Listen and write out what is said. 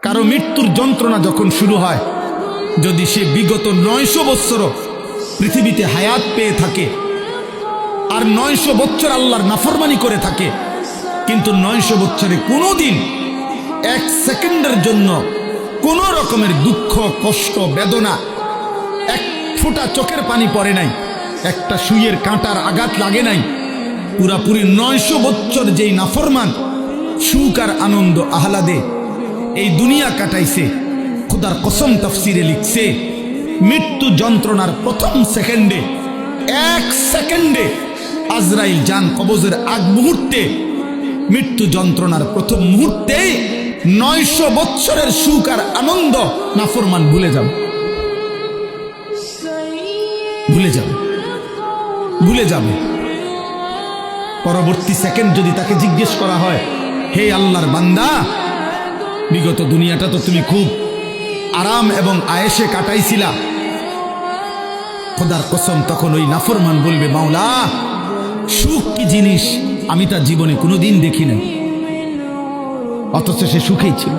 কারো মৃত্যুর যন্ত্রণা যখন শুরু হয়, যদি সে বিগত 900 বৎসরও পৃথিবীতে হায়াত পেয়ে থাকে আর 900 বৎসর আল্লাহর নাফরমানি করে থাকে, কিন্তু 900 বৎসরে কোনোদিন 1 সেকেন্ডের জন্য কোনো রকমের দুঃখ, কষ্ট, বেদনা, এক ফোঁটা চোখের পানি পড়ে নাই, একটা সুইয়ের কাঁটার আঘাত লাগে নাই, পুরাপুরি 900 বৎসর যেই নাফরমান সুখ আর আনন্দ আহ্লাদে এই দুনিয়া কাটাইছে, খোদার কসম তাফসিরে লিখছে, মৃত্যু যন্ত্রণার প্রথম সেকেন্ডে, 1 সেকেন্ডে আজরাইল জান কবজের আগ মুহূর্তে, মৃত্যু যন্ত্রণার প্রথম মুহূর্তে 900 বৎসরের সুখ আর আনন্দ নাফরমান ভুলে যাবে, ভুলে যাবে, ভুলে যাবে। পরবর্তী সেকেন্ড যদি তাকে জিজ্ঞেস করা হয়, হে আল্লাহর বান্দা, বিগত দুনিয়াটা তো তুমি খুব আরাম এবং আয়েশে কাটাইছিলা, খোদার কসম তখন ওই নাফরমান বলবে, মাওলা সুখ কি জিনিস আমি তার জীবনে কোনোদিন দেখি নাই, অথচ সে সুখেই ছিল।